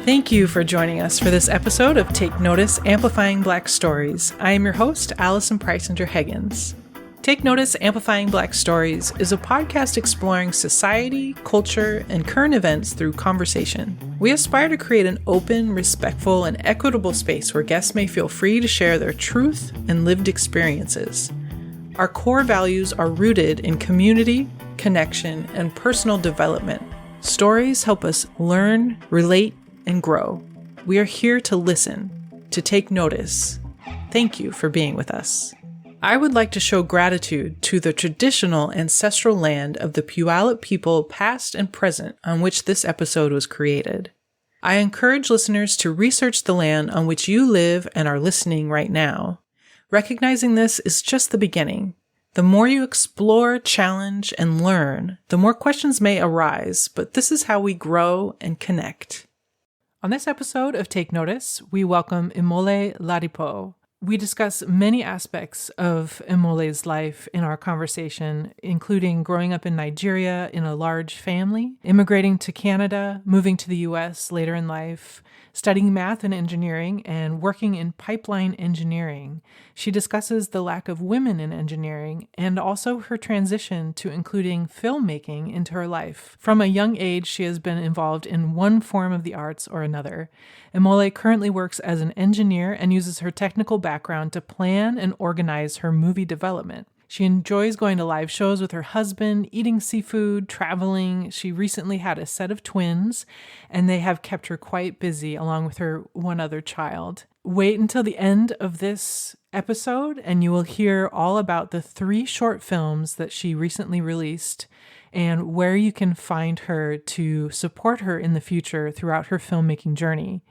Thank you for joining us for this episode of Take Notice, Amplifying Black Stories. I am your host, Allison Preisinger-Higgins. Take Notice, Amplifying Black Stories is a podcast exploring society, culture, and current events through conversation. We aspire to create an open, respectful, and equitable space where guests may feel free to share their truth and lived experiences. Our core values are rooted in community, connection, and personal development. Stories help us learn, relate, and grow. We are here to listen, to take notice. Thank you for being with us. I would like to show gratitude to the traditional ancestral land of the Puyallup people, past and present, on which this episode was created. I encourage listeners to research the land on which you live and are listening right now. Recognizing this is just the beginning. The more you explore, challenge, and learn, the more questions may arise, but this is how we grow and connect. On this episode of Take Notice, we welcome Imole Ladipo. We discuss many aspects of Imole's life in our conversation, including growing up in Nigeria in a large family, immigrating to Canada, moving to the U.S. later in life, studying math and engineering, and working in pipeline engineering. She discusses the lack of women in engineering and also her transition to including filmmaking into her life. From a young age, she has been involved in one form of the arts or another. Imole currently works as an engineer and uses her technical background to plan and organize her movie development. She enjoys going to live shows with her husband, eating seafood, traveling. She recently had a set of twins, and they have kept her quite busy along with her one other child. Wait until the end of this episode, and you will hear all about the 3 short films that she recently released and where you can find her to support her in the future throughout her filmmaking journey.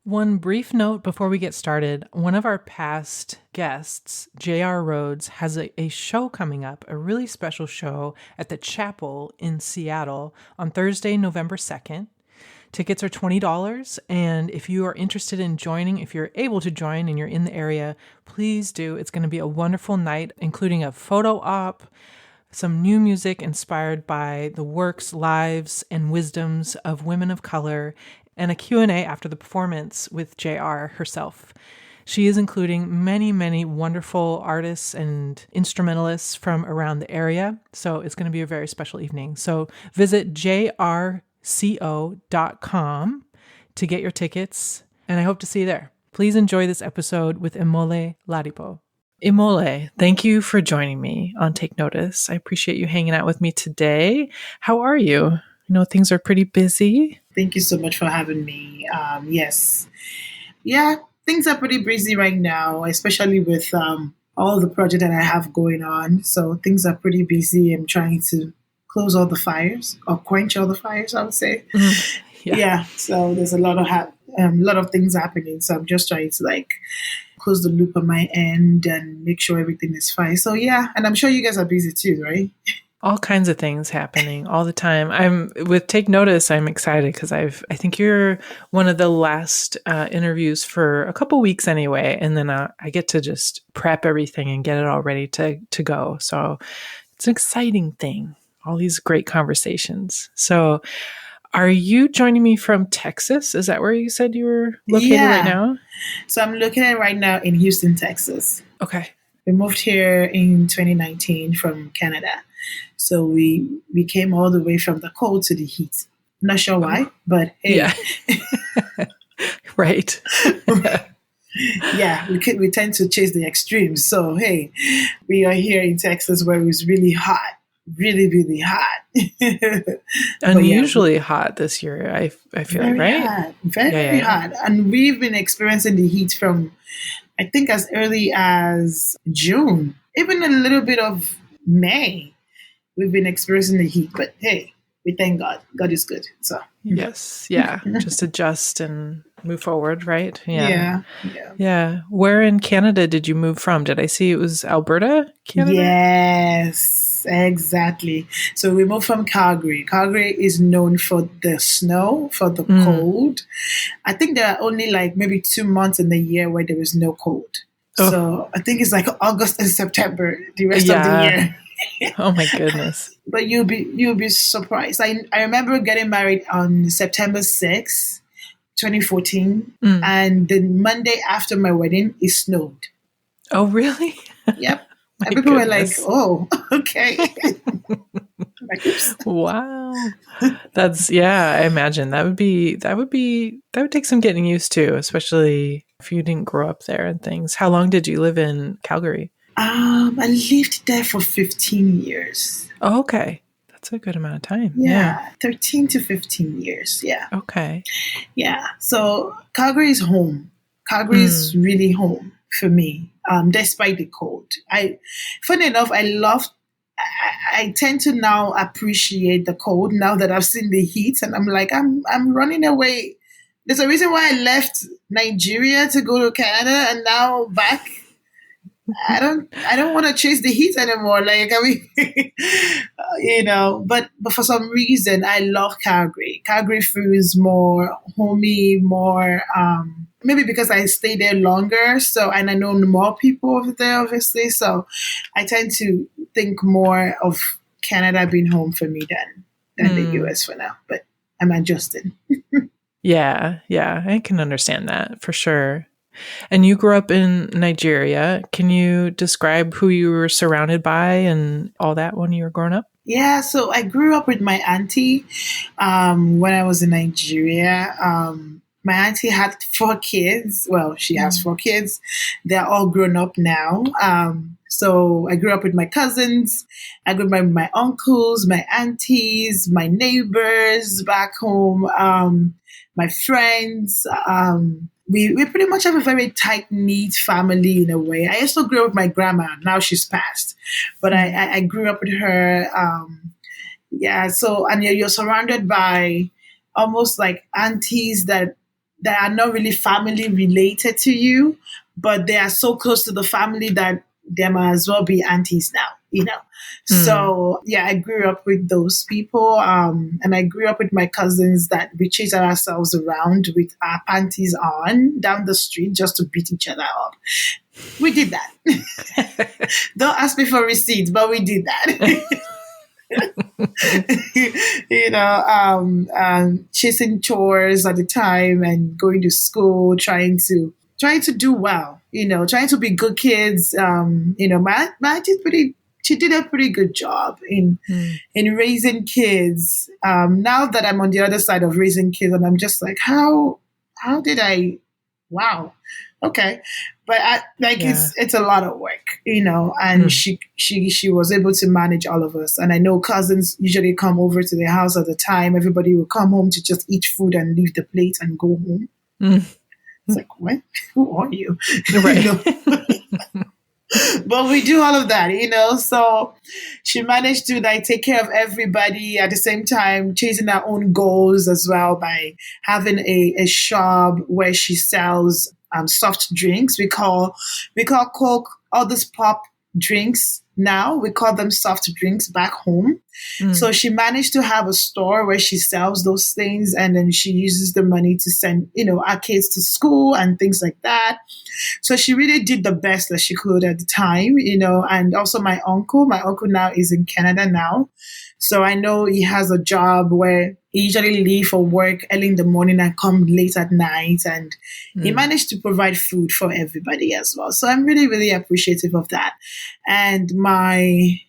One brief note before we get started, one of our past guests, J.R. Rhodes, has a show coming up, a really special show at the Chapel in Seattle on Thursday, November 2nd. Tickets are $20, and if you are interested in joining, if you're able to join and you're in the area, please do. It's going to be a wonderful night, including a photo op, some new music inspired by the works, lives, and wisdoms of women of color, and a Q&A after the performance with JR herself. She is including many, many wonderful artists and instrumentalists from around the area, so it's going to be a very special evening. So visit jrco.com to get your tickets, and I hope to see you there. Please enjoy this episode with Imole Ladipo. Imole, thank you for joining me on Take Notice. I appreciate you hanging out with me today. How are you? I know things are pretty busy. Thank you so much for having me. Yes. Yeah, things are pretty busy right now, especially with all the project that I have going on. So things are pretty busy. I'm trying to close all the fires or quench all the fires, I would say. Yeah. So there's a lot of things happening. So I'm just trying to close the loop on my end and make sure everything is fine. So yeah, and I'm sure you guys are busy too, right? All kinds of things happening all the time. I'm with Take Notice. I'm excited because I think you're one of the last interviews for a couple weeks anyway, and then I get to just prep everything and get it all ready to go. So it's an exciting thing. All these great conversations. So, are you joining me from Texas? Is that where you said you were located right now? So I'm located right now in Houston, Texas. Okay. We moved here in 2019 from Canada. So we came all the way from the cold to the heat. Not sure why, but hey. Yeah. Right. Yeah, we tend to chase the extremes. So, hey, we are here in Texas where it's really hot. Really, really hot. Unusually hot this year, I feel like, right? Hot. Very hot. And we've been experiencing the heat from, I think, as early as June, even a little bit of May. We've been experiencing the heat, but hey, we thank God. God is good. So yes, yeah, just adjust and move forward, right? Yeah. Where in Canada did you move from? Did I see it was Alberta, Canada? Yes, exactly. So we moved from Calgary. Calgary is known for the snow, for the cold. I think there are only maybe 2 months in the year where there is no cold. Oh. So I think it's August and September, the rest of the year. Oh my goodness. But you'll be surprised. I remember getting married on September 6th. 2014. Mm. And the Monday after my wedding, it snowed. Oh, really? Yep. My And people were like, goodness. oh, okay. Like, oops. Wow. I imagine that would take some getting used to, especially if you didn't grow up there and things. How long did you live in Calgary? I lived there for 15 years. Oh, okay. That's a good amount of time. Yeah, 13 to 15 years. Yeah. Okay. Yeah. So Calgary is home. Calgary is really home for me, despite the cold. Funny enough, I tend to now appreciate the cold now that I've seen the heat, and I'm like, I'm running away. There's a reason why I left Nigeria to go to Canada, and now back. I don't want to chase the heat anymore. Like, I mean, but for some reason, I love Calgary. Calgary feels more homey, more, maybe because I stay there longer. So, and I know more people over there, obviously. So I tend to think more of Canada being home for me than the US for now, but I'm adjusting. Yeah, I can understand that for sure. And you grew up in Nigeria. Can you describe who you were surrounded by and all that when you were growing up? Yeah, so I grew up with my auntie when I was in Nigeria. My auntie had 4 kids. Well, she has 4 kids. They're all grown up now. So I grew up with my cousins. I grew up with my uncles, my aunties, my neighbors back home, my friends. We pretty much have a very tight-knit family in a way. I also grew up with my grandma. Now she's passed. But I grew up with her. So, and you're surrounded by almost like aunties that are not really family related to you, but they are so close to the family that they might as well be aunties now, So, I grew up with those people. And I grew up with my cousins that we chased ourselves around with our panties on down the street just to beat each other up. We did that. Don't ask me for receipts, but we did that. Chasing chores at the time and going to school, trying to do well, trying to be good kids. My auntie she did a pretty good job in raising kids. Now that I'm on the other side of raising kids, and I'm just like, how did I? Wow. Okay. But it's a lot of work, and she was able to manage all of us. And I know cousins usually come over to the house at the time. Everybody will come home to just eat food and leave the plate and go home. It's like, what? Who are you? Right. But we do all of that, So she managed to take care of everybody at the same time, chasing her own goals as well by having a shop where she sells soft drinks. We call Coke, all these pop drinks now, we call them soft drinks back home. So she managed to have a store where she sells those things, and then she uses the money to send, our kids to school and things like that. So she really did the best that she could at the time, and also my uncle now is in Canada now. So I know he has a job where he usually leave for work early in the morning and come late at night. And he managed to provide food for everybody as well. So I'm really, really appreciative of that. And my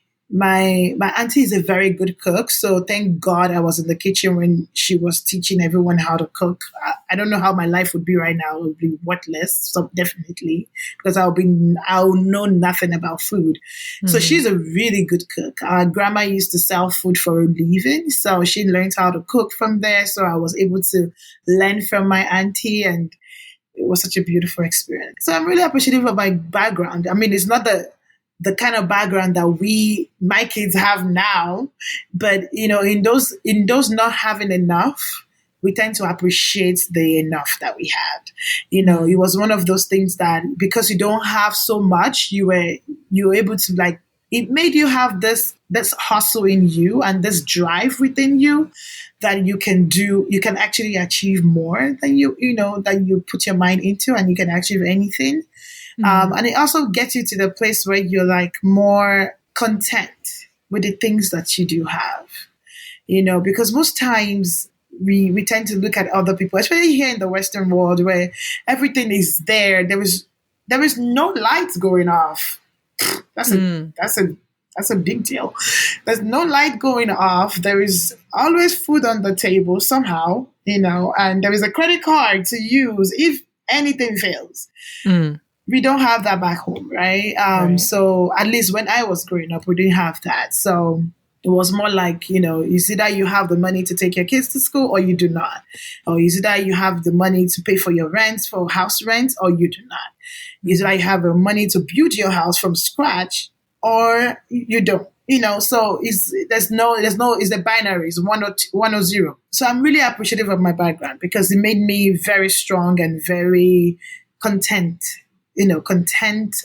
auntie is a very good cook. So thank God I was in the kitchen when she was teaching everyone how to cook. I don't know how my life would be right now. It would be worthless. So definitely, because I'll know nothing about food. So she's a really good cook. Our grandma used to sell food for a living. So she learned how to cook from there. So I was able to learn from my auntie, and it was such a beautiful experience. So I'm really appreciative of my background. I mean, it's not the kind of background that my kids have now, but in those not having enough, we tend to appreciate the enough that we had. It was one of those things that because you don't have so much, you were able to it made you have this hustle in you and this drive within you that you can actually achieve more than that you put your mind into, and you can achieve anything. And it also gets you to the place where you're more content with the things that you do have, because most times we tend to look at other people, especially here in the Western world where everything is there. There is no lights going off. That's a big deal. There's no light going off. There is always food on the table somehow, and there is a credit card to use if anything fails. We don't have that back home, right? Right. So at least when I was growing up, we didn't have that. So it was more like, it's either you have the money to take your kids to school or you do not. Or it's either you have the money to pay for your rent, for house rent, or you do not. It's either you have the money to build your house from scratch or you don't. So it's a binary, it's one or zero. So I'm really appreciative of my background because it made me very strong and very content.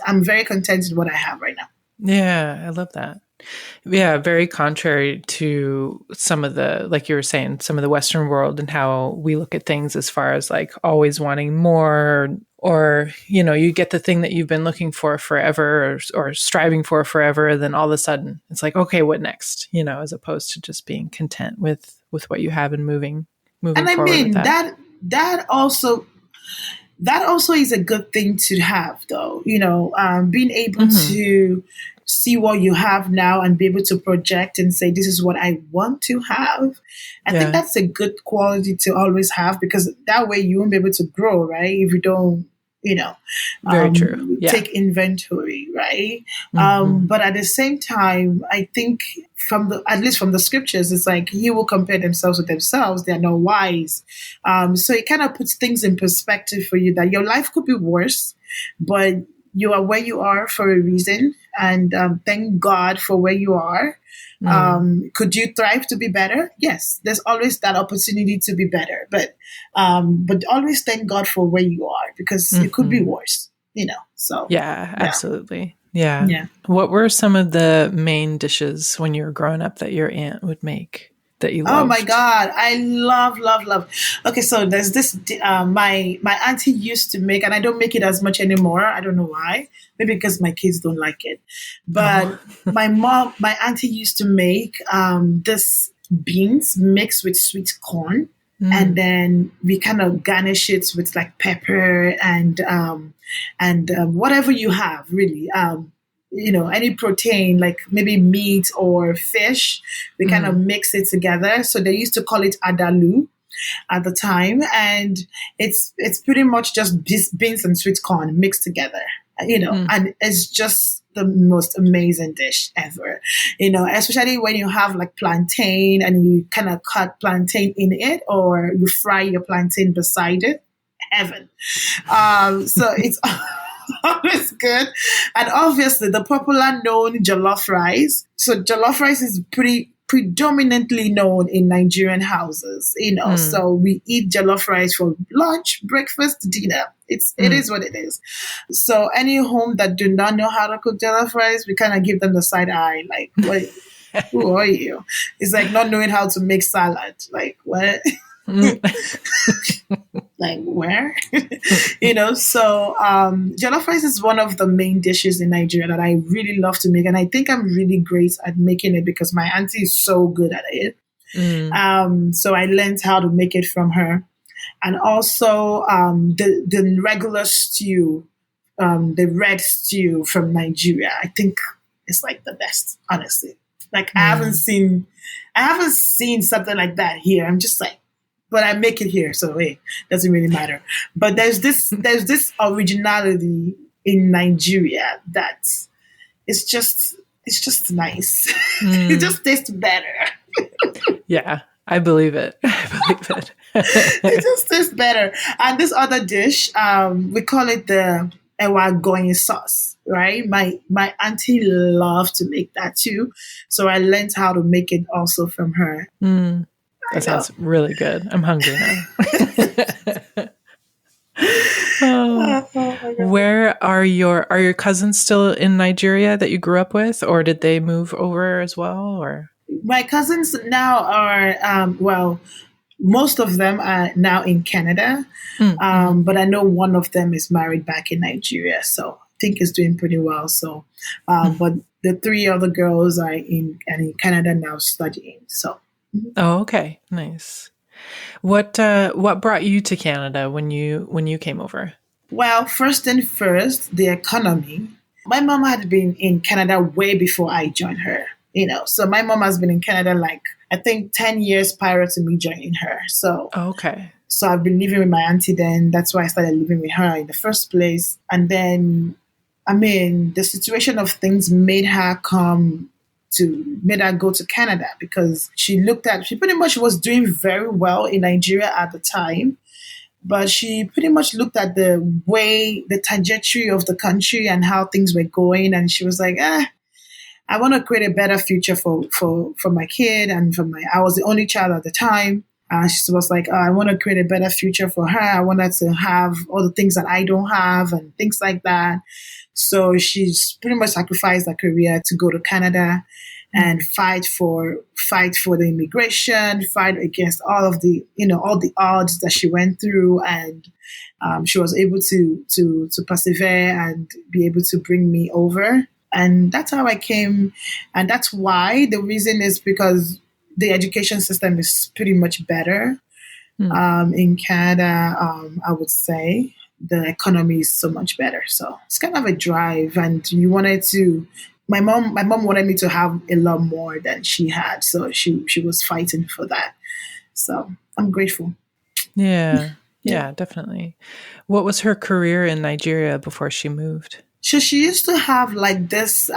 I'm very content with what I have right now. Yeah, I love that. Yeah, very contrary to some of the, like you were saying, some of the Western world and how we look at things as far as like always wanting more, or, you get the thing that you've been looking for forever or striving for forever. And then all of a sudden it's like, okay, what next? As opposed to just being content with what you have and moving and I forward mean, with that. That also is a good thing to have, though, being able to see what you have now and be able to project and say, this is what I want to have. I think that's a good quality to always have, because that way you won't be able to grow, right? If you don't, Very true. Yeah. take inventory, right? But at the same time, I think at least from the scriptures, it's like, he will compare themselves with themselves. They are not wise. So it kind of puts things in perspective for you that your life could be worse, but you are where you are for a reason. And thank God for where you are. Could you thrive to be better? Yes, there's always that opportunity to be better. But always thank God for where you are, because it could be worse, So yeah, absolutely. Yeah. What were some of the main dishes when you were growing up that your aunt would make that you loved? Oh my God, I love. Okay, so there's this, my auntie used to make, and I don't make it as much anymore. I don't know why. Maybe because my kids don't like it. But my auntie used to make this beans mixed with sweet corn. And then we kind of garnish it with like pepper and whatever you have, really. Any protein, like maybe meat or fish, we kind of mix it together. So they used to call it adalu at the time. And it's pretty much just beans and sweet corn mixed together, and it's just the most amazing dish ever, especially when you have like plantain and you kind of cut plantain in it, or you fry your plantain beside it. Heaven. So it's always good. And obviously the popular known jollof rice. So jollof rice is predominantly known in Nigerian houses, so we eat jollof rice for lunch, breakfast, dinner. It is what it is. So any home that do not know how to cook jollof rice, we kind of give them the side eye, like, what, who are you? It's like not knowing how to make salad. Like, what? Like, where? So jollof rice is one of the main dishes in Nigeria that I really love to make, and I think I'm really great at making it because my auntie is so good at it. So I learned how to make it from her. And also the regular stew, the red stew from Nigeria, I think is like the best, honestly. Like I haven't seen something like that here. I'm just like, but I make it here, so hey, doesn't really matter. But there's this originality in Nigeria that it's just nice. It just tastes better. Yeah, I believe it. It just tastes better. And this other dish, we call it the ewa going sauce, right? My auntie loved to make that too, so I learned how to make it also from her. That sounds really good. I'm hungry now. Where are your cousins still in Nigeria that you grew up with, or did they move over as well? Or my cousins now are most of them are now in Canada, but I know one of them is married back in Nigeria, so I think it's doing pretty well. So, but the three other girls are in Canada now studying. So. Oh, okay. Nice. What brought you to Canada when you came over? Well, first and first, the economy. My mom had been in Canada way before I joined her, So my mom has been in Canada like I think 10 years prior to me joining her. Okay. So I've been living with my auntie then. That's why I started living with her in the first place. And then, the situation of things made her go to Canada because she pretty much was doing very well in Nigeria at the time. But she pretty much looked at the trajectory of the country and how things were going. And she was like, I want to create a better future for my kid and I was the only child at the time. She was like, I want to create a better future for her. I want her to have all the things that I don't have and things like that. So she's pretty much sacrificed her career to go to Canada and fight for the immigration, fight against all of the, all the odds that she went through. And she was able to persevere and be able to bring me over. And that's how I came. And that's why the reason is because the education system is pretty much better in Canada. I would say the economy is so much better. So it's kind of a drive. And my mom wanted me to have a lot more than she had. So she was fighting for that. So I'm grateful. Yeah. Yeah, definitely. What was her career in Nigeria before she moved? So she used to have like this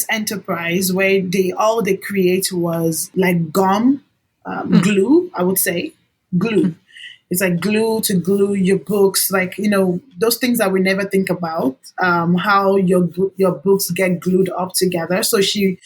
enterprise where all they create was like gum, glue, I would say, glue. It's like glue to glue your books, like, those things that we never think about, how your books get glued up together. So she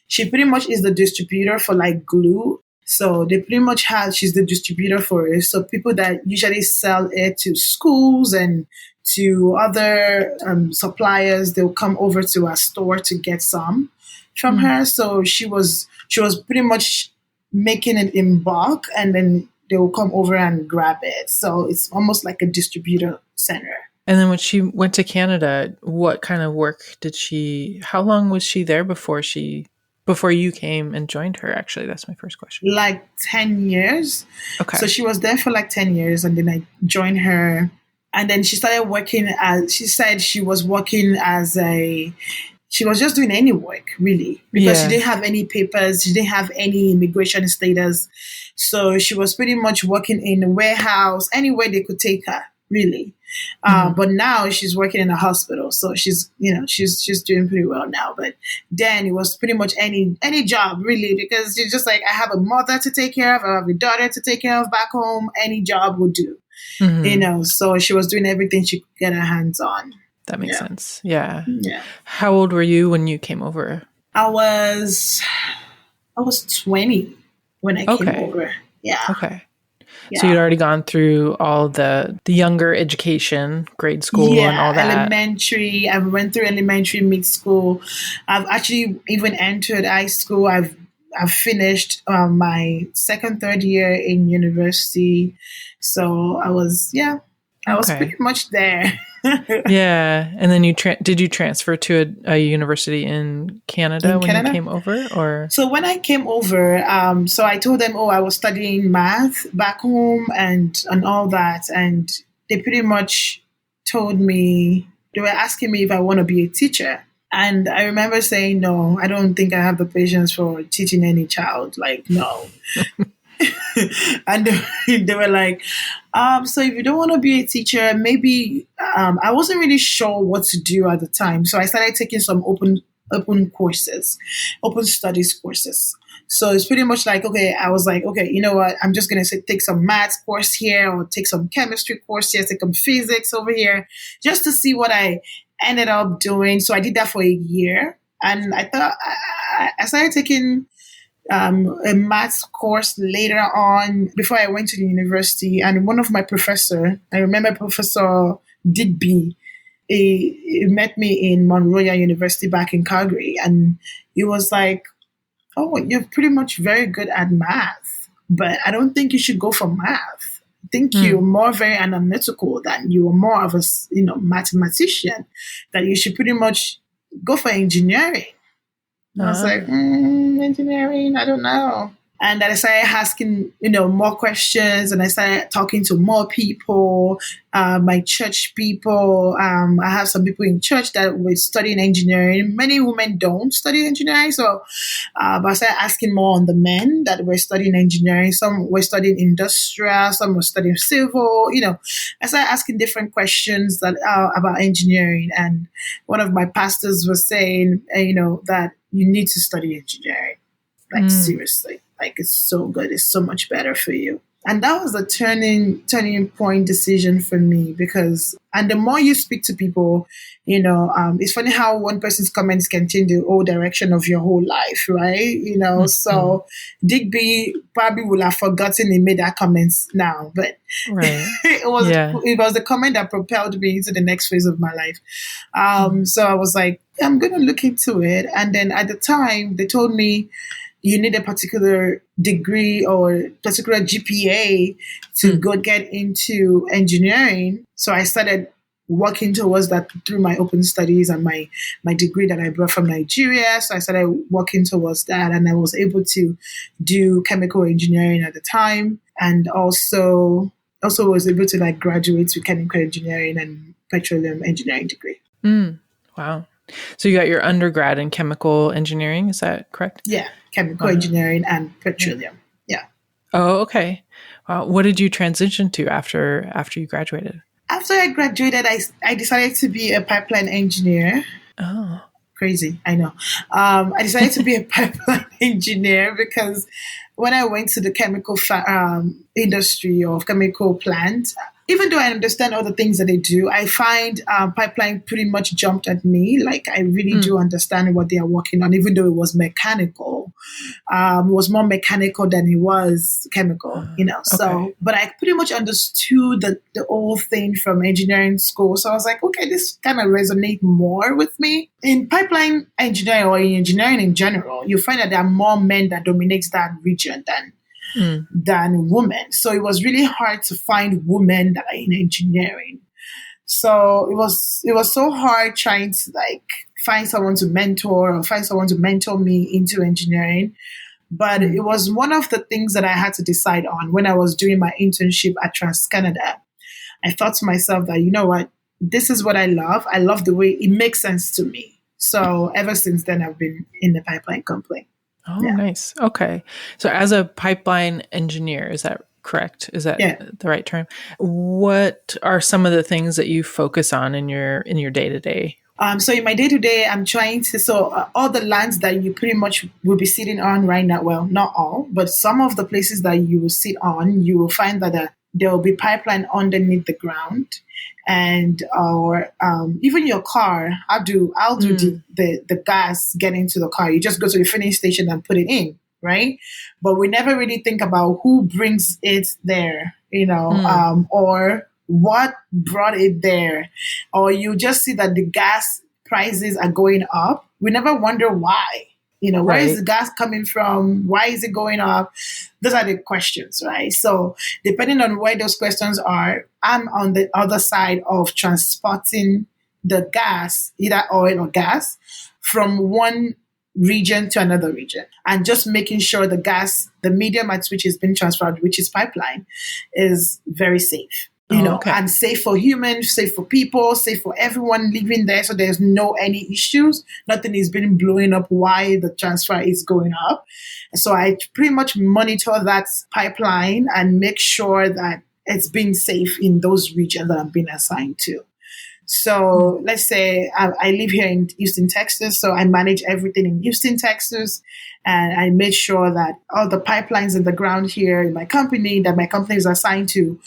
pretty much is the distributor for like glue. So they pretty much she's the distributor for it. So people that usually sell it to schools and to other suppliers, they'll come over to our store to get some from her. So she was pretty much making it in bulk, and then they will come over and grab it. So it's almost like a distributor center. And then when she went to Canada, what kind of work how long was she there before you came and joined her? Actually, that's my first question. Like 10 years. Okay. So she was there for like 10 years, and then I joined her. And then she started working she said she was working she was just doing any work, really, because she didn't have any papers. She didn't have any immigration status. So she was pretty much working in a warehouse, anywhere they could take her, really. But now she's working in a hospital. So she's doing pretty well now. But then it was pretty much any job, really, because she's just like, I have a mother to take care of. I have a daughter to take care of back home. Any job would do, So she was doing everything she could get her hands on. That makes sense. Yeah. Yeah. How old were you when you came over? I was 20 when I came over. Yeah. Okay. Yeah. So you'd already gone through all the younger education, grade school and all that. Elementary. I went through elementary, mid school. I've actually even entered high school. I've finished my second, third year in university. So I was pretty much there. Yeah. And then did you transfer to a university in Canada you came over? Or so when I came over, so I told them, I was studying math back home and all that. And they pretty much told me, they were asking me if I want to be a teacher. And I remember saying, no, I don't think I have the patience for teaching any child. Like, no. And they were like, so if you don't want to be a teacher, maybe I wasn't really sure what to do at the time. So I started taking some open courses, open studies courses. So it's pretty much like, I was like, you know what? I'm just going to take some maths course here or take some chemistry course here, take some physics over here, just to see what I ended up doing. So I did that for a year. And I thought I started taking a maths course later on before I went to the university. And one of my professor, I remember Professor Digby, he met me in Monrovia University back in Calgary. And he was like, you're pretty much very good at math, but I don't think you should go for math. I think you're more very analytical, than you are more of a mathematician, that you should pretty much go for engineering. I was like, engineering, I don't know. And then I started asking, more questions, and I started talking to more people, my church people. I have some people in church that were studying engineering. Many women don't study engineering. So but I started asking more on the men that were studying engineering. Some were studying industrial, some were studying civil. I started asking different questions about engineering. And one of my pastors was saying, that you need to study engineering. Like, seriously. Like, it's so good. It's so much better for you. And that was a turning point decision for me and the more you speak to people, it's funny how one person's comments can change the whole direction of your whole life, right? So Digby probably will have forgotten he made that comment now, but right. it was the comment that propelled me into the next phase of my life. So I was like, I'm going to look into it. And then at the time, they told me, you need a particular degree or particular GPA to go get into engineering. So I started working towards that through my open studies and my degree that I brought from Nigeria. So I started working towards that, and I was able to do chemical engineering at the time, and also was able to graduate with chemical engineering and petroleum engineering degree. Wow. So you got your undergrad in chemical engineering, is that correct? Yeah, chemical engineering and petroleum. Yeah. Oh, okay. Wow. What did you transition to after you graduated? After I graduated, I decided to be a pipeline engineer. Oh. Crazy, I know. I decided to be a pipeline engineer because when I went to the chemical industry or chemical plant, even though I understand all the things that they do, I find pipeline pretty much jumped at me. Like, I really do understand what they are working on, even though it was mechanical. It was more mechanical than it was chemical, So, but I pretty much understood the whole thing from engineering school. So I was like, okay, this kind of resonates more with me. In pipeline engineering or in engineering in general, you find that there are more men that dominate that region than women. So it was really hard to find women that are in engineering. So it was so hard trying to find someone to mentor or find someone to mentor me into engineering. But it was one of the things that I had to decide on when I was doing my internship at Canada. I thought to myself that, you know what, this is what I love. I love the way it makes sense to me. So ever since then, I've been in the pipeline company. Oh, yeah. Nice. Okay. So as a pipeline engineer, is that correct? Is that the right term? What are some of the things that you focus on in your day-to-day? So in my day-to-day, I'm trying to, all the lands that you pretty much will be sitting on right now, well, not all, but some of the places that you will sit on, you will find that there will be pipeline underneath the ground. And even your car, I'll do the gas get into the car. You just go to the filling station and put it in, right? But we never really think about who brings it there, or what brought it there. Or you just see that the gas prices are going up. We never wonder why. Where is the gas coming from? Why is it going up? Those are the questions, right? So depending on where those questions are, I'm on the other side of transporting the gas, either oil or gas, from one region to another region, and just making sure the medium at which it's been transferred, which is pipeline, is very safe. And safe for humans, safe for people, safe for everyone living there. So there's no any issues. Nothing is being blowing up while the transfer is going up. So I pretty much monitor that pipeline and make sure that it's being safe in those regions that I'm being assigned to. So let's say I live here in Houston, Texas. So I manage everything in Houston, Texas. And I made sure that all the pipelines in the ground here in my company that my company is assigned to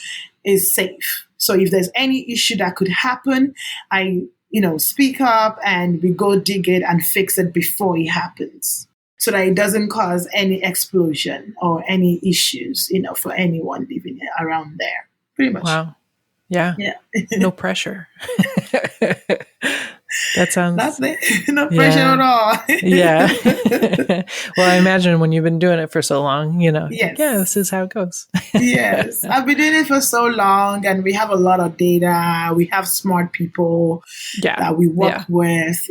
is safe. So if there's any issue that could happen, I, speak up and we go dig it and fix it before it happens, so that it doesn't cause any explosion or any issues, for anyone living around there. Pretty much. Wow. Yeah. No pressure. That sounds... Nothing. No pressure at all. Yeah. Well, I imagine when you've been doing it for so long, Yes. this is how it goes. Yes. I've been doing it for so long, and we have a lot of data. We have smart people that we work with,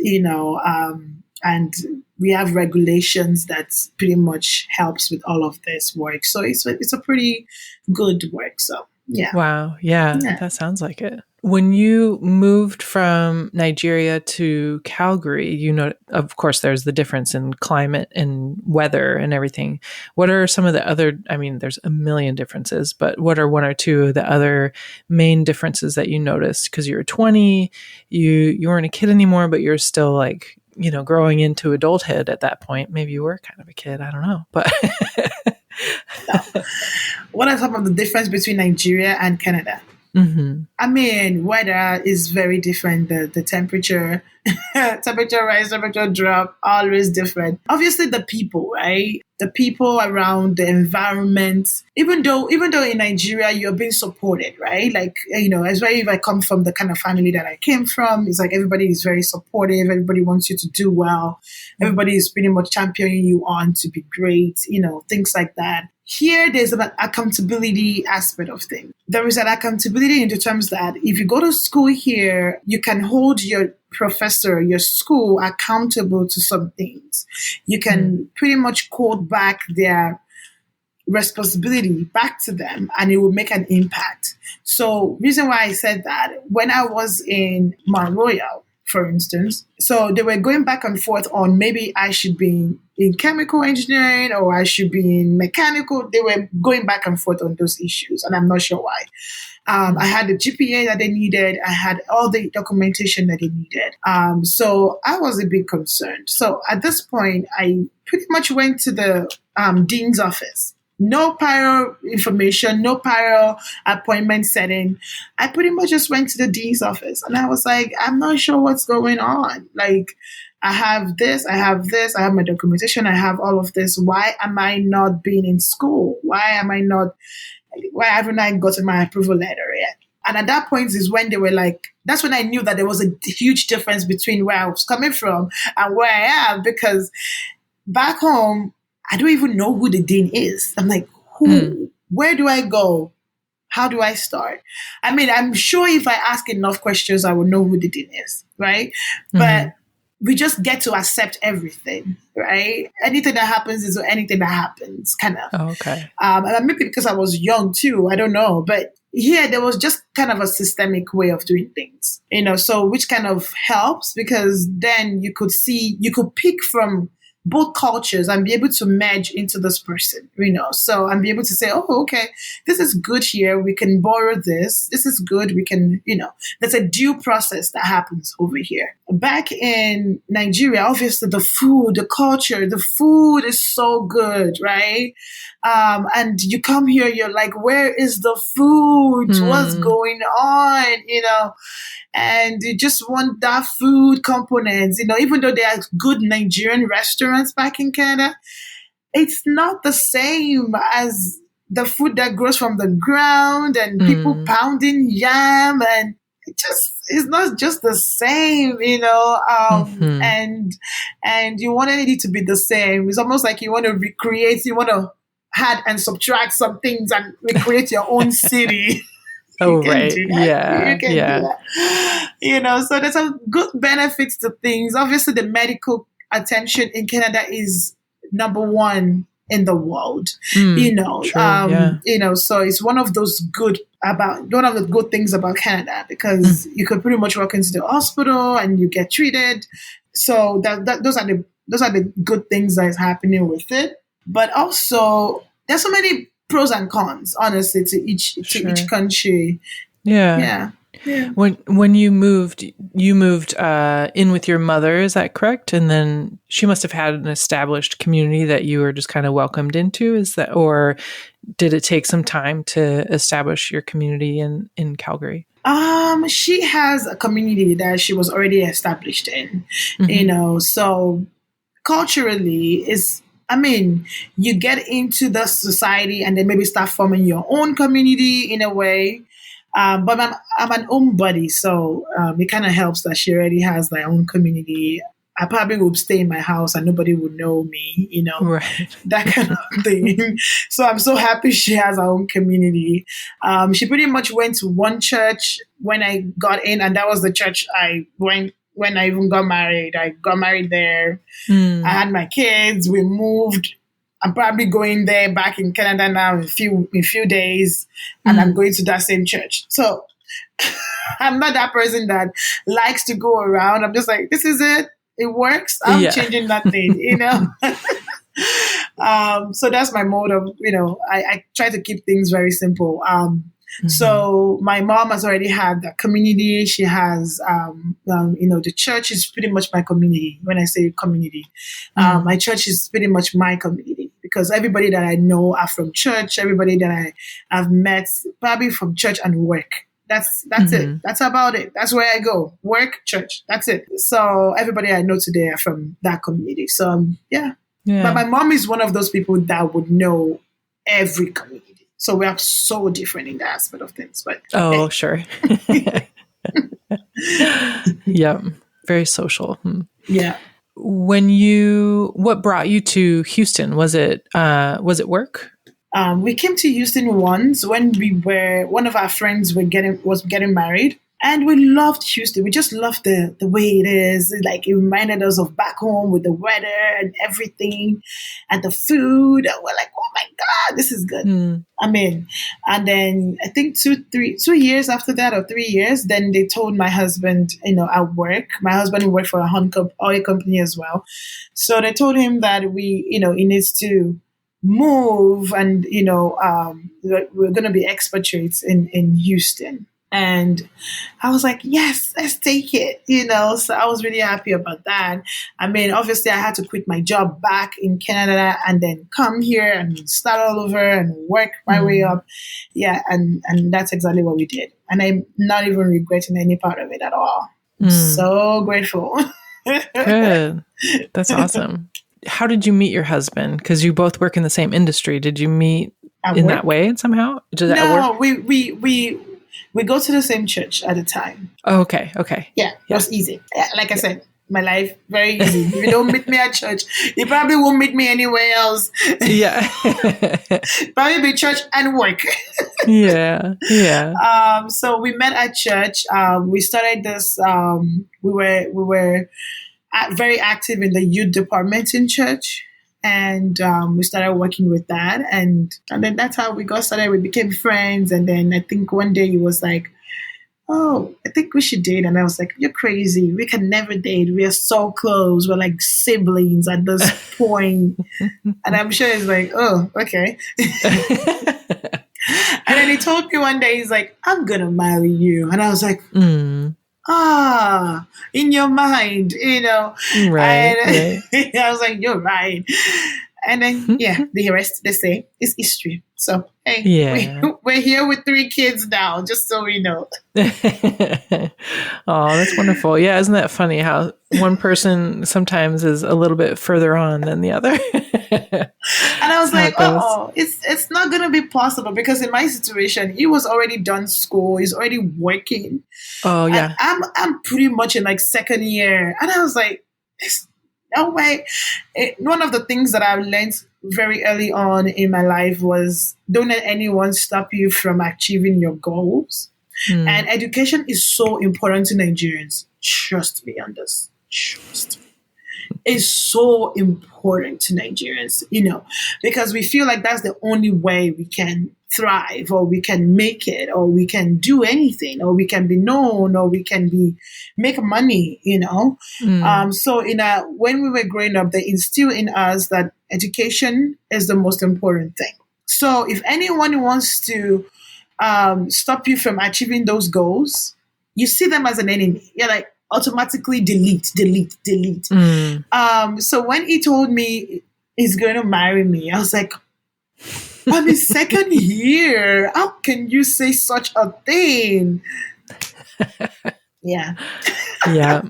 and we have regulations that pretty much helps with all of this work. So it's a pretty good work. So yeah. Wow. Yeah, Yeah. that sounds like it. When you moved from Nigeria to Calgary, of course, there's the difference in climate and weather and everything. What are some of the other, there's a million differences, but what are one or two of the other main differences that you noticed? Because you were 20, you weren't a kid anymore, but you're still like, growing into adulthood at that point. Maybe you were kind of a kid. I don't know, but... What are some of the difference between Nigeria and Canada? Weather is very different. The temperature, temperature rise, temperature drop, always different. Obviously, the people, right? The people around, the environment. Even though in Nigeria you're being supported, right? Like, especially if I come from the kind of family that I came from, it's like everybody is very supportive. Everybody wants you to do well. Everybody is pretty much championing you on to be great. Things like that. Here, there's an accountability aspect of things. There is an accountability in the terms that if you go to school here, you can hold your professor, your school accountable to some things. You can pretty much quote back their responsibility back to them, and it will make an impact. So, reason why I said that, when I was in Mount Royal, for instance, so they were going back and forth on maybe I should be in chemical engineering or I should be in mechanical. They were going back and forth on those issues, and I'm not sure why. I had the GPA that they needed. I had all the documentation that they needed. So I was a bit concerned. So at this point, I pretty much went to the dean's office. No prior information, no prior appointment setting. I pretty much just went to the dean's office, and I was like, I'm not sure what's going on. Like, I have this, I have my documentation, I have all of this. Why am I not being in school? Why haven't I gotten my approval letter yet? And at that point is when they were like, that's when I knew that there was a huge difference between where I was coming from and where I am, because back home, I don't even know who the dean is. I'm like, who? Where do I go? How do I start? I'm sure if I ask enough questions, I will know who the dean is, right? But we just get to accept everything, right? Anything that happens is anything that happens, kind of. Oh, okay. And maybe because I was young too, I don't know. But here, there was just kind of a systemic way of doing things, so which kind of helps, because then you could pick from both cultures and be able to merge into this person, so and be able to say, oh, okay, this is good here. We can borrow this. This is good. We can, there's a due process that happens over here. Back in Nigeria, obviously the food, the culture, the food is so good, right? And you come here, you're like, where is the food? What's going on? And you just want that food components, even though there are good Nigerian restaurants back in Canada, it's not the same as the food that grows from the ground and people pounding yam, and it's not just the same, and you want it to be the same. It's almost like you want to recreate, you want to add and subtract some things and recreate your own city. Oh, right. Yeah. You can do that. So there's some good benefits to things. Obviously, the medical attention in Canada is number one in the world. True, so it's one of the good things about Canada, because you could pretty much walk into the hospital and you get treated. So those are the good things that is happening with it. But also, there's so many pros and cons, honestly, to each country. Yeah. When you moved in with your mother, is that correct? And then she must have had an established community that you were just kind of welcomed into. Is that, or did it take some time to establish your community in Calgary? She has a community that she was already established in, so culturally you get into the society and then maybe start forming your own community in a way. But I'm an homebody, so it kind of helps that she already has their own community. I probably would stay in my house and nobody would know me, right. That kind of thing. So I'm so happy she has her own community. She pretty much went to one church when I got in, and that was the church I went when I even got married. I got married there. I had my kids. We moved. I'm probably going there back in Canada now in few days, and I'm going to that same church. So I'm not that person that likes to go around. I'm just like, this is it. It works. I'm changing nothing, So that's my mode of, I try to keep things very simple. So my mom has already had the community. She has, the church is pretty much my community. When I say community, my church is pretty much my community because everybody that I know are from church. Everybody that I've met probably from church and work. That's it. That's about it. That's where I go. Work, church. That's it. So everybody I know today are from that community. So yeah. But my mom is one of those people that would know every community. So we are so different in that aspect of things. But sure. Yeah. Very social. Yeah. What brought you to Houston? Was it work? We came to Houston once when one of our friends was getting married. And we loved Houston. We just loved the way it is. Like, it reminded us of back home with the weather and everything and the food. And we're like, oh my God, this is good. And then I think 2 years after that, or 3 years, then they told my husband, at work, my husband worked for a oil company as well. So they told him that he needs to move and, we're going to be expatriates in Houston. And I was like, yes, let's take it, So I was really happy about that. I mean, obviously I had to quit my job back in Canada and then come here and start all over and work my way up. Yeah. And that's exactly what we did. And I'm not even regretting any part of it at all. I'm so grateful. Good. That's awesome. How did you meet your husband? Because you both work in the same industry. Did you meet in that way somehow? No, we go to the same church at the time. Oh, okay. Yeah, it was easy. Like I said, my life, very easy. If you don't meet me at church, you probably won't meet me anywhere else. Yeah. Probably be church and work. Yeah. So we met at church. We started this, we were very active in the youth department in church. And we started working with that. And then that's how we got started. We became friends. And then I think one day he was like, oh, I think we should date. And I was like, you're crazy. We can never date. We are so close. We're like siblings at this point. And I'm sure he's like, oh, okay. And then he told me one day, he's like, I'm going to marry you. And I was like, in your mind, Right. And I was like, you're right. And then, the rest, they say, is history. So, hey, we're here with 3 kids now, just so we know. Oh, that's wonderful. Yeah, isn't that funny how one person sometimes is a little bit further on than the other? And I was like, it's not going to be possible because in my situation, he was already done school. He's already working. Oh, yeah. And I'm pretty much in like second year. And I was like, there's no way. One of the things that I've learned very early on in my life was don't let anyone stop you from achieving your goals. And education is so important to Nigerians. Trust me on this. Trust me. It's so important to Nigerians, because we feel like that's the only way we can thrive or we can make it or we can do anything or we can be known or we can make money, So when we were growing up, they instilled in us that education is the most important thing. So if anyone wants to stop you from achieving those goals, you see them as an enemy. You're like, automatically delete. So when he told me he's going to marry me, I was like, I'm in second year. How can you say such a thing? Yeah. Yeah.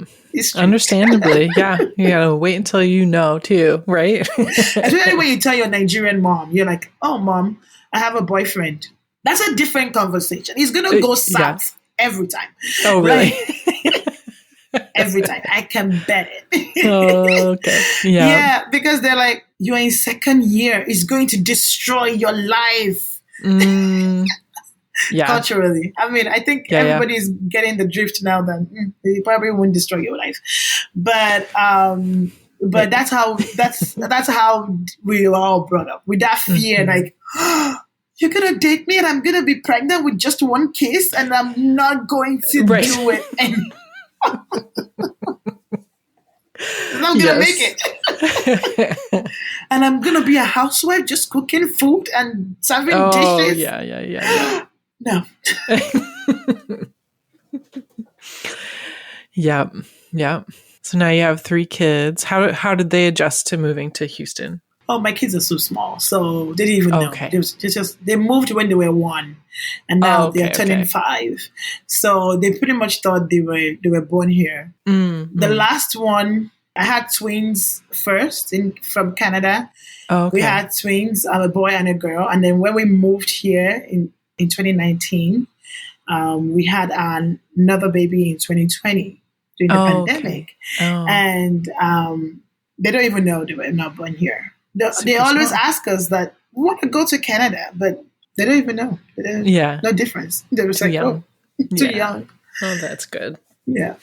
Understandably. Yeah. You gotta wait until you know too, right? Especially when you tell your Nigerian mom, you're like, oh, mom, I have a boyfriend. That's a different conversation. He's going to go south every time. Oh, really? Every time. I can bet it. Oh, okay. Yeah, because they're like, you're in second year. It's going to destroy your life. Yeah. culturally. I mean, I think Yeah. Yeah. everybody's getting the drift now that they probably won't destroy your life. But that's how we were all brought up, with that fear, like, you're gonna date me and I'm gonna be pregnant with just one kiss and I'm not going to do it. And I'm not gonna make it. And I'm gonna be a housewife just cooking food and serving dishes. Yeah. No. Yeah. So now you have 3 kids. How did they adjust to moving to Houston? Oh, my kids are so small, so they didn't even know. They moved when they were 1, and now they're turning 5. So they pretty much thought they were born here. The last one, I had twins first from Canada. We had twins, a boy and a girl, and then when we moved here in 2019, we had another baby in 2020 during the pandemic, and they don't even know they were not born here. They always ask us that we want to go to Canada, but they don't even know. No difference. They were like, young. Too young. Oh, that's good. Yeah.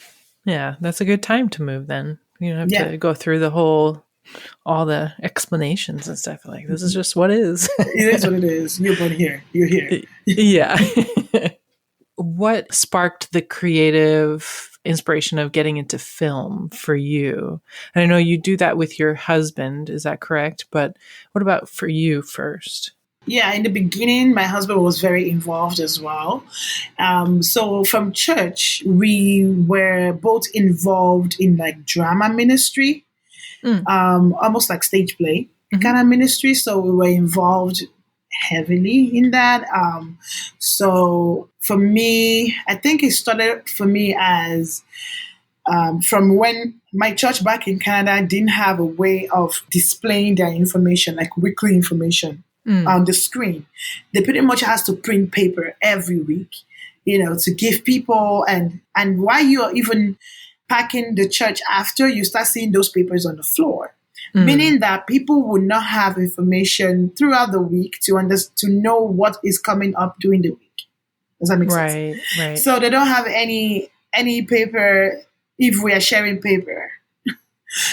Yeah, that's a good time to move then. You don't have to go through all the explanations and stuff. Like, this is just what is. It is what it is. You're born here. You're here. Yeah. What sparked the creative inspiration of getting into film for you? And I know you do that with your husband, is that correct? But what about for you first? Yeah, in the beginning, my husband was very involved as well. So from church, we were both involved in like drama ministry, almost like stage play kind of ministry. So we were involved heavily in that. So for me, I think it started for me as from when my church back in Canada didn't have a way of displaying their information, like weekly information on the screen. They pretty much has to print paper every week, to give people. And while you're even packing the church after, you start seeing those papers on the floor. Meaning that people would not have information throughout the week to know what is coming up during the week. Does that make sense? Right. So they don't have any paper if we are sharing paper.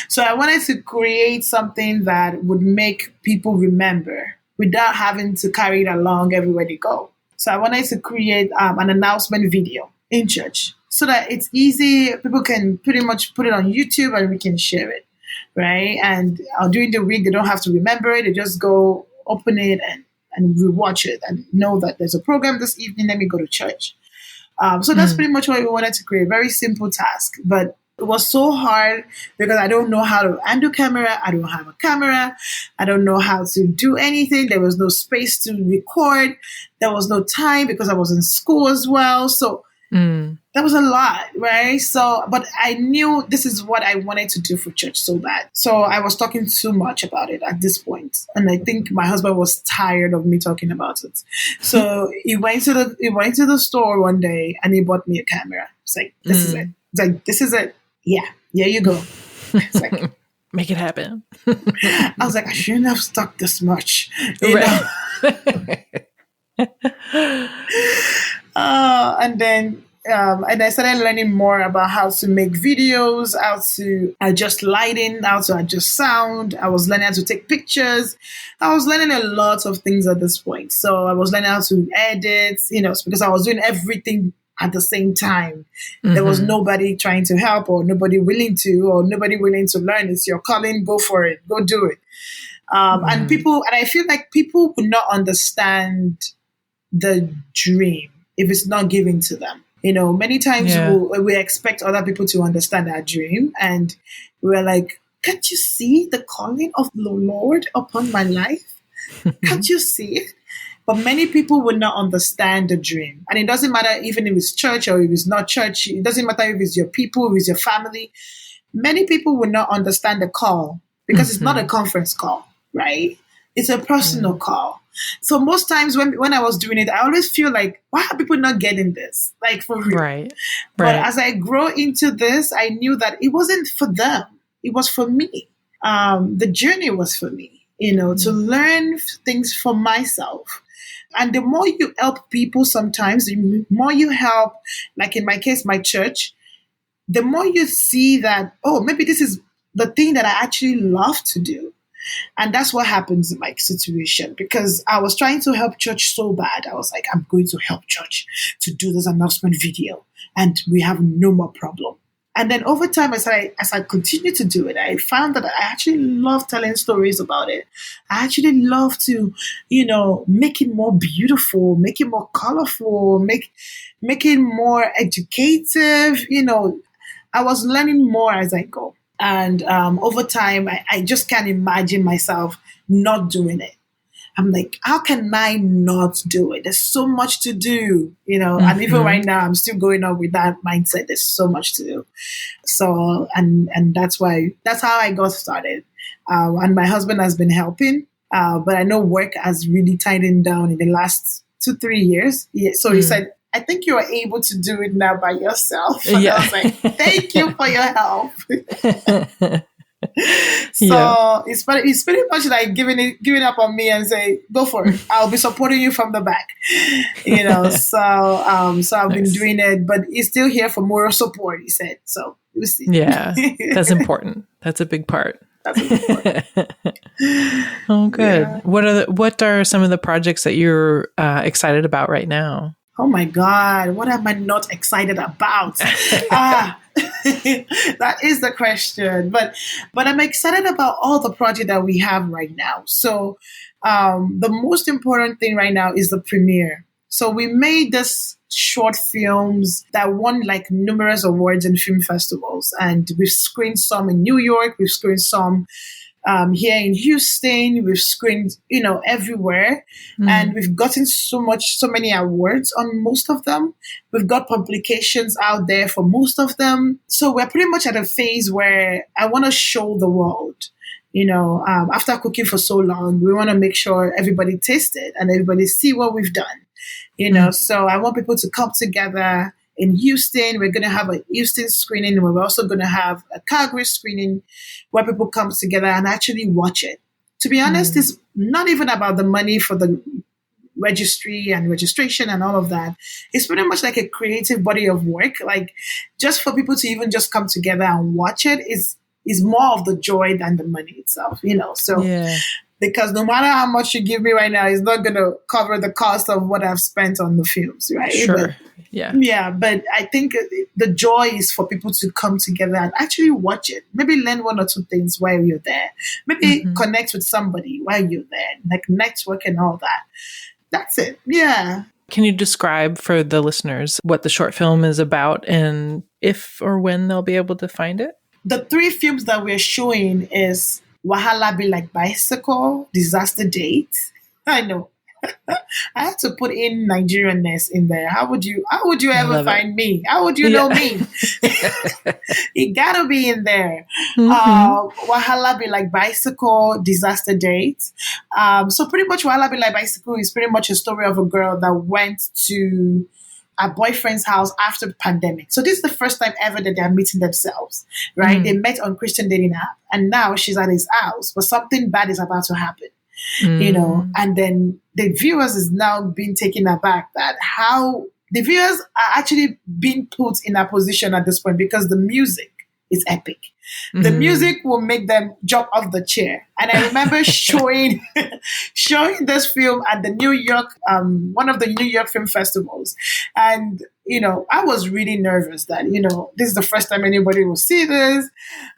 So I wanted to create something that would make people remember without having to carry it along everywhere they go. So I wanted to create an announcement video in church so that it's easy. People can pretty much put it on YouTube and we can share it. Right. And during the week, they don't have to remember it. They just go open it and rewatch it and know that there's a program this evening. Let me go to church. So that's pretty much what we wanted to create. Very simple task. But it was so hard because I don't know how to handle camera. I don't have a camera. I don't know how to do anything. There was no space to record. There was no time because I was in school as well. So that was a lot, right? So, but I knew this is what I wanted to do for church so bad. So I was talking too much about it at this point. And I think my husband was tired of me talking about it. So he went to the store one day and he bought me a camera. It's like, this is it. It's like, this is it. Yeah, you go. It's like, make it happen. I was like, I shouldn't have stuck this much. And then and I started learning more about how to make videos, how to adjust lighting, how to adjust sound. I was learning how to take pictures. I was learning a lot of things at this point. So I was learning how to edit, because I was doing everything at the same time. There was nobody trying to help or nobody willing to learn. It's your calling, go for it, go do it. And I feel like people would not understand the dream if it's not given to them. Many times we expect other people to understand our dream, and we're like, can't you see the calling of the Lord upon my life? Can't you see it? But many people will not understand the dream. And it doesn't matter even if it's church or if it's not church. It doesn't matter if it's your people, if it's your family. Many people will not understand the call because it's not a conference call, right? It's a personal call. So most times when I was doing it, I always feel like, why are people not getting this? Like, for real. Right. But as I grow into this, I knew that it wasn't for them. It was for me. The journey was for me, to learn things for myself. And the more you help people sometimes, the more you help, like in my case, my church, the more you see that, oh, maybe this is the thing that I actually love to do. And that's what happens in my situation, because I was trying to help church so bad. I was like, I'm going to help church to do this announcement video, and we have no more problem. And then over time, as I continued to do it, I found that I actually love telling stories about it. I actually love to, make it more beautiful, make it more colorful, make it more educative. I was learning more as I go. And over time, I just can't imagine myself not doing it. I'm like, how can I not do it? There's so much to do, and even right now, I'm still going on with that mindset. There's so much to do. So, and that's how I got started. And my husband has been helping, but I know work has really tightened down in the last 2-3 years. Yeah, so he said, I think you are able to do it now by yourself. And I was like, thank you for your help. So it's pretty much like giving up on me and say, go for it. I'll be supporting you from the back. So I've been doing it, but he's still here for moral support, he said. So we'll see. Yeah, that's important. That's a big part. That's important. Oh, good. Yeah. What are some of the projects that you're excited about right now? Oh my God, what am I not excited about? That is the question. But I'm excited about all the projects that we have right now. So the most important thing right now is the premiere. So we made this short films that won like numerous awards in film festivals. And we've screened some in New York. We've screened some here in Houston. We've screened, everywhere. And we've gotten so many awards on most of them. We've got publications out there for most of them. So we're pretty much at a phase where I want to show the world, after cooking for so long, we want to make sure everybody tastes it and everybody see what we've done, So I want people to come together. In Houston, we're going to have a Houston screening. We're also going to have a Calgary screening where people come together and actually watch it. To be honest, it's not even about the money for the registry and registration and all of that. It's pretty much like a creative body of work. Like just for people to even just come together and watch it is more of the joy than the money itself, So because no matter how much you give me right now, it's not going to cover the cost of what I've spent on the films, right? Sure. Yeah, but I think the joy is for people to come together and actually watch it. Maybe learn one or two things while you're there. Maybe connect with somebody while you're there, like network and all that. That's it. Yeah. Can you describe for the listeners what the short film is about and if or when they'll be able to find it? The 3 films that we're showing is Wahala Be Like Bicycle, Disaster Date. I know. I had to put in Nigerianness in there. How would you ever find me? How would you know me? It gotta be in there. Wahala Be Like Bicycle, Disaster Date. So pretty much Wahala Be Like Bicycle is pretty much a story of a girl that went to a boyfriend's house after the pandemic. So this is the first time ever that they're meeting themselves, right? They met on Christian dating app, and now she's at his house, but something bad is about to happen. And then the viewers is now being taken aback that how the viewers are actually being put in a position at this point because the music is epic. The music will make them jump off the chair. And I remember showing this film at the New York, one of the New York film festivals. And, I was really nervous that, this is the first time anybody will see this.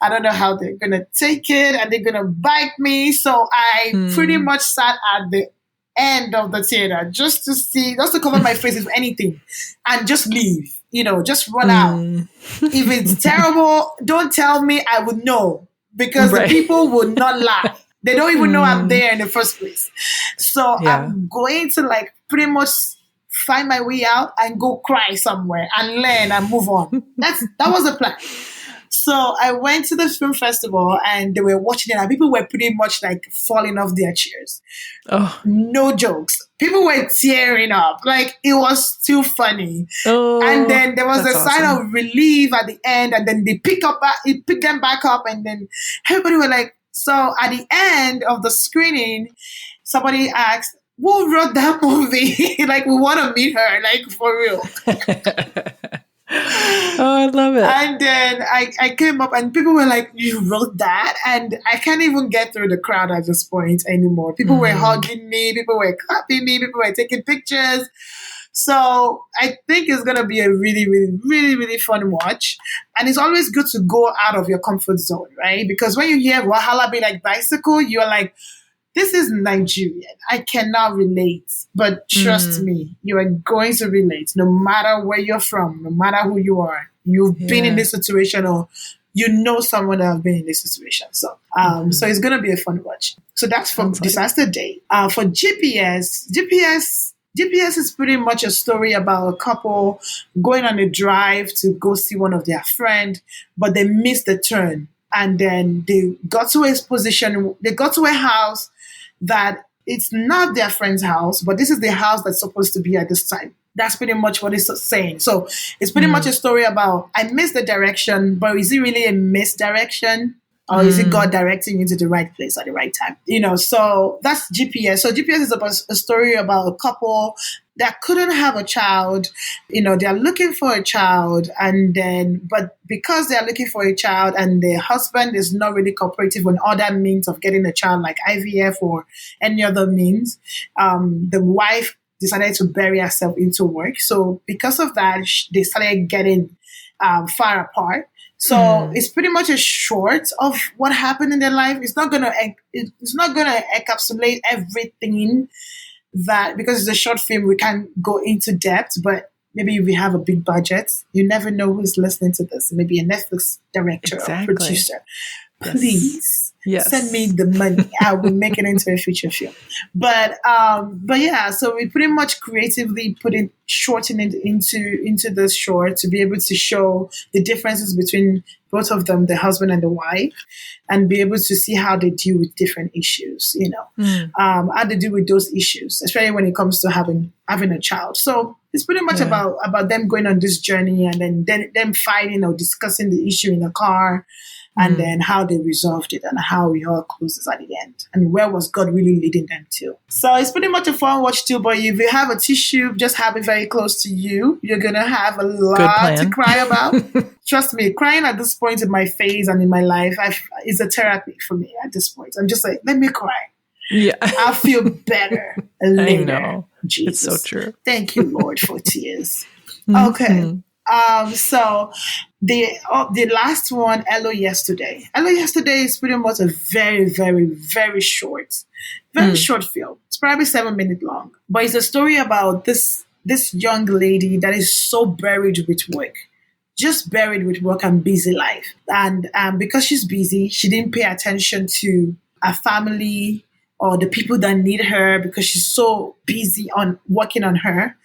I don't know how they're going to take it. Are they going to bite me? So I pretty much sat at the end of the theater just to cover my face if anything and just leave. Just run out. If it's terrible, don't tell me. I would know because the people would not lie. They don't even know I'm there in the first place. So I'm going to pretty much find my way out and go cry somewhere and learn and move on. That was the plan. So I went to the film festival and they were watching it and people were pretty much falling off their chairs. Oh. No jokes. People were tearing up. It was too funny. Oh, and then there was a sign of relief at the end and then they picked them back up and then everybody were so at the end of the screening, somebody asked, who wrote that movie? Like, we want to meet her, like, for real. Oh, I love it. And then I came up and people were like, you wrote that? And I can't even get through the crowd at this point anymore. People were hugging me, people were clapping me, people were taking pictures. So I think it's going to be a really, really, really, really fun watch. And it's always good to go out of your comfort zone, right? Because when you hear Wahala be like bicycle, you're like, this is Nigerian. I cannot relate. But trust me, you are going to relate no matter where you're from, no matter who you are. You've been in this situation, or you know someone that have been in this situation. So so it's going to be a fun watch. So that's from Disaster Day. For GPS is pretty much a story about a couple going on a drive to go see one of their friends, but they missed the turn. And then they got to a house that it's not their friend's house, but this is the house that's supposed to be at this time. That's pretty much what it's saying. So it's pretty much a story about, I missed the direction, but is it really a misdirection? Or is it God directing you to the right place at the right time? So that's GPS. So GPS is about a story about a couple that couldn't have a child. They're looking for a child, but because they're looking for a child and the husband is not really cooperative on other means of getting a child, like IVF or any other means, the wife decided to bury herself into work. So because of that, they started getting far apart. So it's pretty much a short of what happened in their life. It's not gonna encapsulate everything, that because it's a short film, we can't go into depth. But maybe if we have a big budget, you never know who's listening to this. Maybe a Netflix director or producer. Please send me the money. I will make it into a feature film. But yeah, so we pretty much creatively shorten it into this short to be able to show the differences between both of them, the husband and the wife, and be able to see how they deal with different issues, how they deal with those issues, especially when it comes to having a child. So it's pretty much about them going on this journey and then them fighting or discussing the issue in the car. And then how they resolved it and how it all closes at the end. And where was God really leading them to? So it's pretty much a fun watch too, but if you have a tissue, just have it very close to you. You're going to have a lot to cry about. Trust me, crying at this point in my phase and in my life is a therapy for me at this point. I'm just like, let me cry. Yeah. I'll feel better later. I know. Jesus. It's so true. Thank you, Lord, for tears. Okay. So the last one, Hello Yesterday. Hello Yesterday is pretty much a very, very, very short film. It's probably 7 minutes long, but it's a story about this young lady that is so buried with work, just buried with work and busy life. And because she's busy, she didn't pay attention to her family or the people that need her because she's so busy on working on her.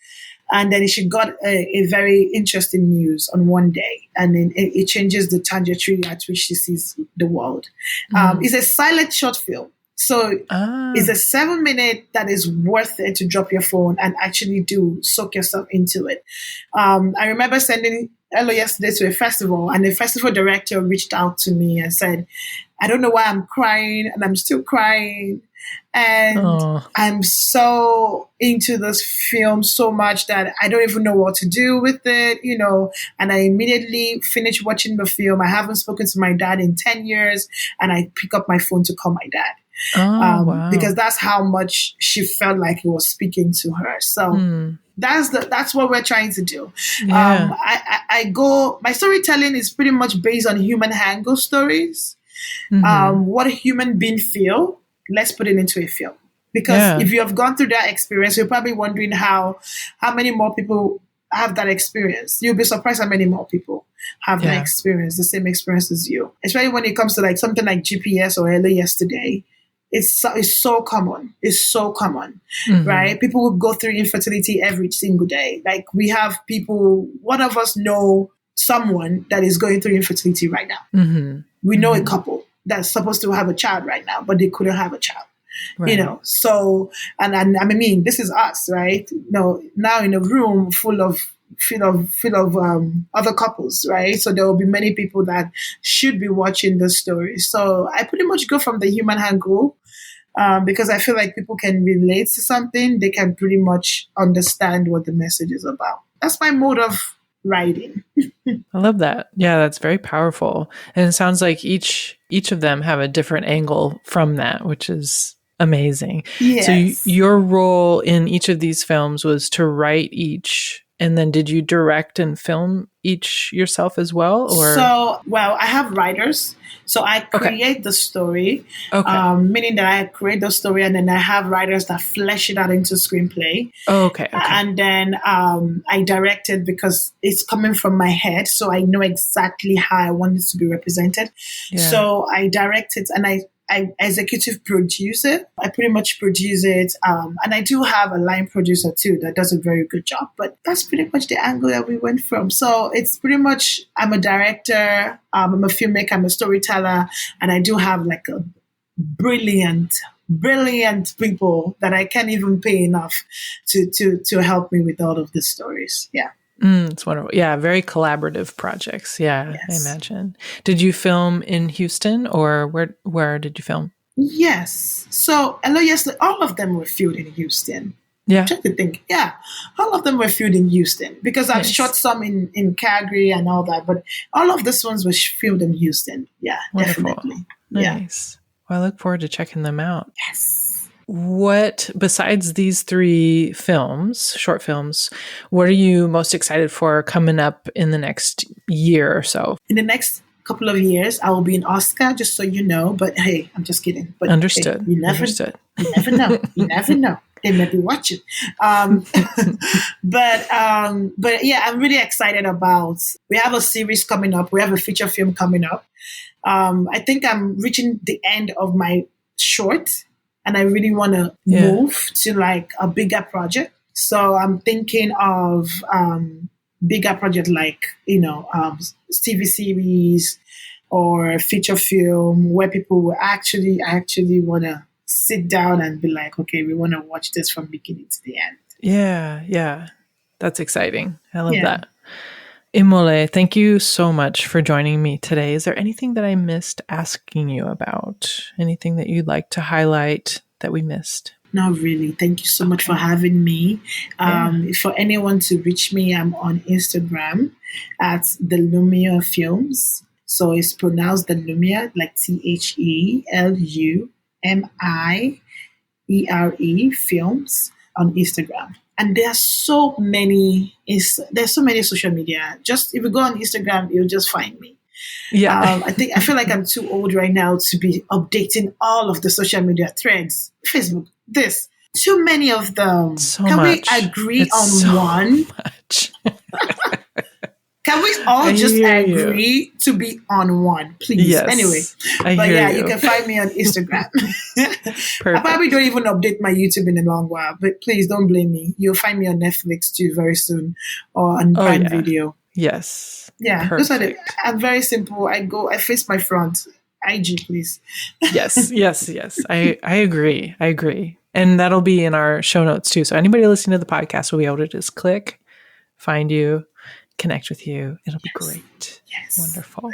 And then she got a very interesting news on one day, and then it changes the trajectory at which she sees the world. It's a silent short film. So it's a 7 minute that is worth it to drop your phone and actually soak yourself into it. I remember sending Hello Yesterday to a festival, and the festival director reached out to me and said, I don't know why I'm crying, and I'm still crying. And I'm so into this film so much that I don't even know what to do with it, and I immediately finished watching the film. I haven't spoken to my dad in 10 years, and I pick up my phone to call my dad. Wow. Because that's how much she felt like he was speaking to her. So that's what we're trying to do. Yeah. My storytelling is pretty much based on human angle stories. What a human being feel. Let's put it into a film. Because if you have gone through that experience, you're probably wondering how many more people have that experience. You'll be surprised how many more people have that experience, the same experience as you. Especially when it comes to like something like GPS or Hello Yesterday. It's so common. It's so common, right? People will go through infertility every single day. Like we have people, one of us know someone that is going through infertility right now. We know a couple that's supposed to have a child right now, but they couldn't have a child. Right. So, and I mean, this is us, right? Now in a room full of other couples, right? So there will be many people that should be watching this story. So I pretty much go from the human angle because I feel like people can relate to something. They can pretty much understand what the message is about. That's my mode of writing. I love that. Yeah, that's very powerful. And it sounds like each of them have a different angle from that, which is amazing. Yes. So your role in each of these films was to write each, and then did you direct and film each yourself as well? Or I have writers. So I create the story, meaning that I create the story and then I have writers that flesh it out into screenplay. Okay. And then I direct it because it's coming from my head. So I know exactly how I want it to be represented. Yeah. So I direct it and I executive produce it. I pretty much produce it. And I do have a line producer too that does a very good job. But that's pretty much the angle that we went from. So it's pretty much, I'm a director, I'm a filmmaker, I'm a storyteller, and I do have like a brilliant people that I can't even pay enough to help me with all of the stories. Yeah. It's wonderful. Yeah, very collaborative projects. Yeah, yes. I imagine. Did you film in Houston or where did you film? Yes. So, all of them were filmed in Houston. Yeah. I'm trying to think. Yeah, all of them were filmed in Houston because I've shot some in Calgary and all that, but all of these ones were filmed in Houston. Yeah, wonderful. Definitely. Nice. Yeah. Well, I look forward to checking them out. Yes. What, besides these 3 films, short films, what are you most excited for coming up in the next year or so? In the next couple of years, I will be an Oscar, just so you know. But hey, I'm just kidding. But Understood. Hey, you never know. You never know. They may be watching. But yeah, I'm really excited about. We have a series coming up. We have a feature film coming up. I think I'm reaching the end of my short. And I really want to move to like a bigger project. So I'm thinking of bigger project like, TV series or feature film where people will actually want to sit down and be like, okay, we want to watch this from beginning to the end. Yeah. That's exciting. I love that. Imole, thank you so much for joining me today. Is there anything that I missed asking you about? Anything that you'd like to highlight that we missed? Not really. Thank you so much for having me. For anyone to reach me, I'm on Instagram at the Lumia Films. So it's pronounced the Lumia, like TheLumire Films on Instagram. And there's so many social media. Just if you go on Instagram, you'll just find me. Yeah. I feel like I'm too old right now to be updating all of the social media threads. Facebook, too many of them. We agree on one? Much. Can we all just agree to be on one, please? Yes, anyway, you can find me on Instagram. I probably don't even update my YouTube in a long while, but please don't blame me. You'll find me on Netflix too very soon, or on Prime Video. Yes. Yeah, those are I'm very simple. I face my front. IG, please. Yes. I agree. And that'll be in our show notes too. So anybody listening to the podcast will be able to just click, find you, connect with you. It'll be great. Yes. Wonderful.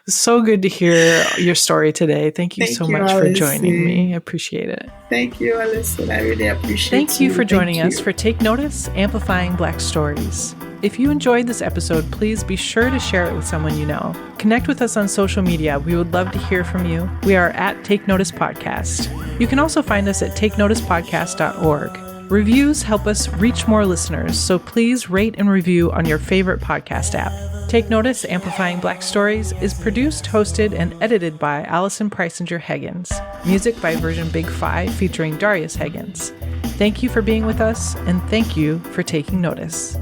So good to hear your story today. Thank you so much for joining me. I appreciate it. Thank you, Alison. I really appreciate it. Thank you for joining us for Take Notice, Amplifying Black Stories. If you enjoyed this episode, please be sure to share it with someone you know. Connect with us on social media. We would love to hear from you. We are at Take Notice Podcast. You can also find us at takenoticepodcast.org. Reviews help us reach more listeners, so please rate and review on your favorite podcast app. Take Notice, Amplifying Black Stories is produced, hosted, and edited by Alison Preisinger Higgins. Music by Version Big 5 featuring Darius Higgins. Thank you for being with us, and thank you for taking notice.